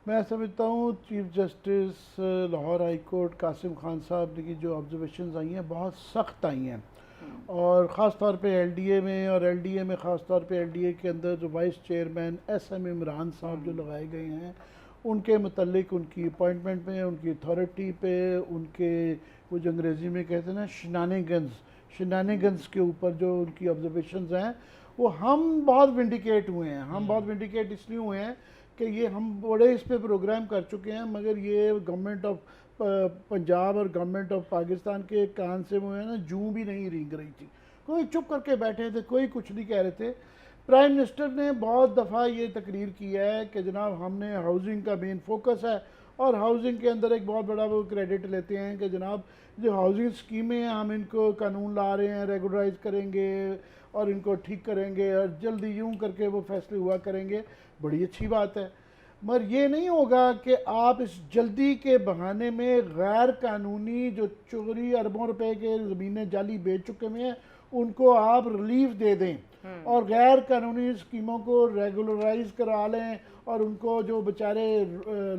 मैं समझता हूँ chief justice Lahore high court Qasim Khan साहब की जो ऑब्जर्वेशंस आई हैं बहुत सख्त आई हैं, और ख़ास तौर पे एलडीए में, और एलडीए में ख़ास तौर पे एलडीए के अंदर जो वाइस चेयरमैन एसएम इमरान साहब जो लगाए गए हैं उनके मतलब उनकी अपॉइंटमेंट में, उनकी अथॉरिटी पे, उनके वो जो अंग्रेज़ी में कहते हैं ना शनानिगंस के ऊपर जो उनकी ऑब्जर्वेशंस हैं वो हम बहुत विंडिकेट हुए हैं। हम बहुत विंडिकेट इसलिए हुए हैं कि ये हम बड़े इस पे प्रोग्राम कर चुके हैं, मगर ये गवर्नमेंट ऑफ पंजाब और गवर्नमेंट ऑफ पाकिस्तान के कान से वो है ना जूं भी नहीं रेंग रही थी। कोई चुप करके बैठे थे, कोई कुछ नहीं कह रहे थे। प्राइम मिनिस्टर ने बहुत दफ़ा ये तकरीर किया है कि जनाब हमने हाउसिंग का मेन फोकस है, और हाउसिंग के अंदर एक बहुत बड़ा वो क्रेडिट लेते हैं कि जनाब जो हाउसिंग स्कीमें हैं हम इनको कानून ला रहे हैं, रेगुलराइज करेंगे और इनको ठीक करेंगे और जल्दी यूं करके वो फैसले हुआ करेंगे। बड़ी अच्छी बात है, मगर ये नहीं होगा कि आप इस जल्दी के बहाने में गैर कानूनी जो चोरी अरबों रुपए के ज़मीनें जाली बेच चुके हुए हैं उनको आप रिलीफ दे दें और गैर कानूनी स्कीमों को रेगुलराइज करा लें, और उनको जो बेचारे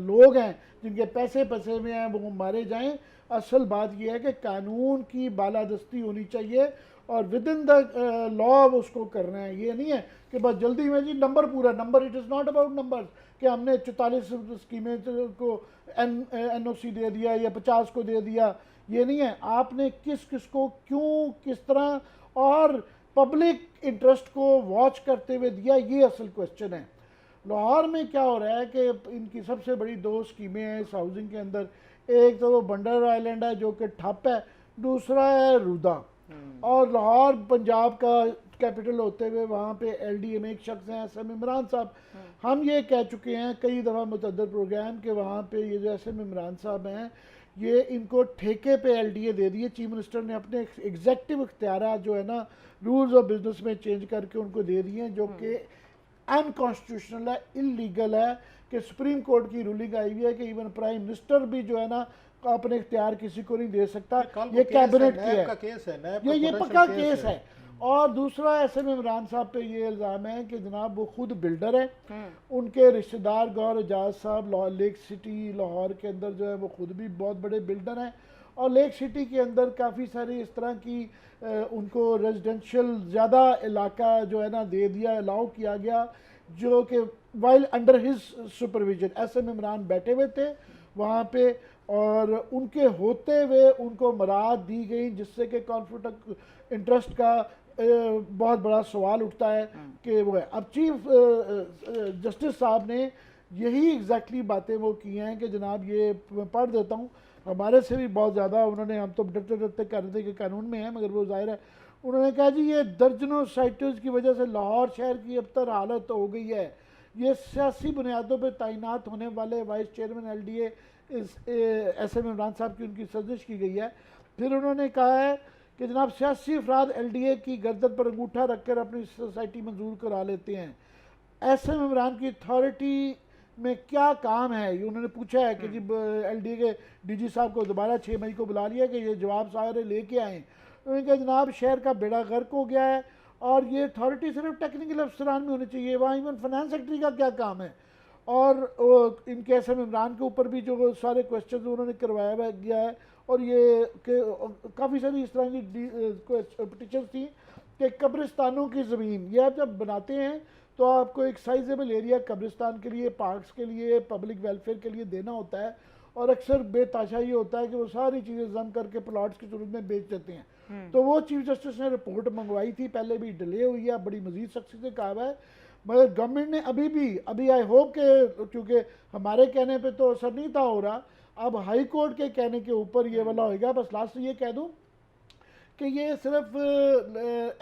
लोग हैं जिनके पैसे फंसे हुए हैं वो मारे जाएं। असल बात यह है कि कानून की बालादस्ती होनी चाहिए और विद इन द लॉ उसको करना है। ये नहीं है कि बस जल्दी में जी नंबर पूरा number, it is not about number कि हमने 44 स्कीमें को एनओसी दे दिया या 50 को दे दिया। ये नहीं है, आपने किस किस को क्यों किस तरह और पब्लिक इंटरेस्ट को वॉच करते हुए दिया, ये असल क्वेश्चन है। लाहौर में क्या हो रहा है कि इनकी सबसे बड़ी दो स्कीमें हैं इस हाउसिंग के अंदर, एक तो वो बंडर आइलैंड है जो कि ठप है, दूसरा है रूदा। और लाहौर पंजाब का कैपिटल होते हुए वहाँ पे एलडीए में एक शख्स हैं एसएम इमरान साहब। हम ये कह चुके हैं कई दफ़ा मुतअद्दिद प्रोग्राम के वहाँ पे ये जो एसएम इमरान साहब हैं ये इनको ठेके पे एलडीए दे दिए। चीफ मिनिस्टर ने अपने एग्जेक्टिव इख्तियारात जो है ना रूल्स ऑफ बिजनेस में चेंज करके उनको दे दिए हैं, जो कि अनकॉन्स्टिट्यूशनल है, इलीगल है। कि सुप्रीम कोर्ट की रूलिंग आई हुई है कि इवन प्राइम मिनिस्टर भी जो है ना अपने इख्तियार किसी को नहीं दे सकता, ये कैबिनेट की है, ये पक्का केस है। और दूसरा एसएम इमरान साहब पे ये इल्ज़ाम है कि जनाब वो खुद बिल्डर है, उनके रिश्तेदार गौर एजाज साहब लेक सिटी लाहौर के अंदर जो है वो खुद भी बहुत बड़े बिल्डर हैं, और लेक सिटी के अंदर काफ़ी सारी इस तरह की उनको रेजिडेंशियल ज़्यादा इलाका जो है ना दे दिया, अलाउ किया गया, जो कि while under his supervision SM Imran बैठे हुए थे वहाँ पे, और उनके होते हुए उनको मराद दी गई, जिससे कि कॉन्फ्लिक्ट इंटरेस्ट का बहुत बड़ा सवाल उठता है कि वो है। अब चीफ जस्टिस साहब ने यही एग्जैक्टली बातें वो की हैं कि जनाब ये पढ़ देता हूँ, हमारे से भी बहुत ज़्यादा उन्होंने, हम तो डरते डरते कह रहे थे कि कानून में है, मगर वो जाहिर है उन्होंने कहा जी ये दर्जनों साइटर्स की वजह से लाहौर शहर की अब तक हालत हो गई है। ये सियासी बुनियादों पर तैनात होने वाले वाइस चेयरमैन एलडीए इस एसएम इमरान साहब की उनकी साजिश की गई है। फिर उन्होंने कहा है कि जनाब सियासी अफराद एलडीए की गर्दन पर अंगूठा रखकर अपनी सोसाइटी मंजूर करा लेते हैं। एसएम इमरान की अथॉरिटी में क्या काम है, ये उन्होंने पूछा है कि जी एलडीए के डीजी साहब को दोबारा 6 मई को बुला लिया कि ये जवाब सारे लेके आएँ। उन्होंने कहा जनाब शहर का बेड़ा गर्क हो गया है और ये अथॉरिटी सिर्फ टेक्निकल अफसरान में होनी चाहिए, वहाँ इवन फाइनेंस सेक्रेटरी का क्या काम है। और इनके एसएम इमरान के ऊपर भी जो सारे क्वेश्चन उन्होंने करवाया गया है, और ये काफ़ी सारी इस तरह की पिटिशन थी कि कब्रिस्तानों की ज़मीन ये आप जब बनाते हैं तो आपको एक साइजेबल एरिया कब्रिस्तान के लिए, पार्क्स के लिए, पब्लिक वेलफेयर के लिए देना होता है, और अक्सर बेताशा ये होता है कि वो सारी चीज़ें जम करके प्लॉट्स की सूरत में बेच देते हैं। तो वो चीफ जस्टिस ने रिपोर्ट मंगवाई थी, पहले भी डिले हुई है, बड़ी मजीद सख्ती से कहा है, मगर गवर्नमेंट ने अभी आई होप के, क्योंकि हमारे कहने पे तो असर नहीं था हो रहा, अब हाई कोर्ट के कहने के ऊपर ये वाला होगा। बस लास्ट ये कह दूं कि ये सिर्फ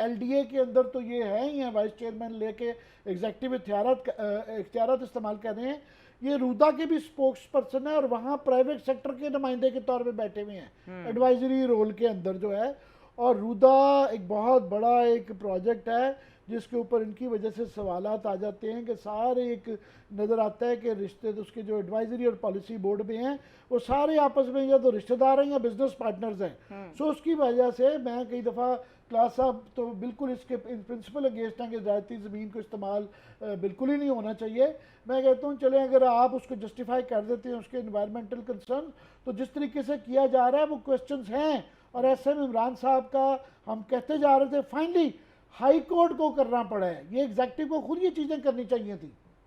एलडीए के अंदर तो ये है ही है, वाइस चेयरमैन लेके एग्जेक्टिव इख्तियारात इस्तेमाल कर रहे हैं, ये रूदा के भी स्पोक्स पर्सन है और वहाँ प्राइवेट सेक्टर के नुमाइंदे के तौर पे बैठे हुए हैं एडवाइजरी रोल के अंदर जो है। और रूदा एक बहुत बड़ा एक प्रोजेक्ट है जिसके ऊपर इनकी वजह से सवालात आ जाते हैं कि सारे एक नज़र आता है कि रिश्ते तो उसके जो एडवाइजरी और पॉलिसी बोर्ड में हैं वो सारे आपस में या तो रिश्तेदार हैं या बिजनेस पार्टनर्स हैं। सो उसकी वजह से मैं कई दफ़ा क्लास साहब तो बिल्कुल इसके इन प्रिंसिपल अगेंस्ट हैं कि ज़ायती ज़मीन को इस्तेमाल बिल्कुल ही नहीं होना चाहिए। मैं कहता हूँ चलें अगर आप उसको जस्टिफाई कर देते हैं उसके इन्वायरमेंटल कंसर्न, तो जिस तरीके से किया जा रहा है वो क्वेश्चंस हैं। और ऐसे में इमरान साहब का हम कहते जा रहे थे, फाइनली हाई कोर्ट को करना पड़ा है, ये एग्जेक्टिव को खुद ये चीज़ें करनी चाहिए थी।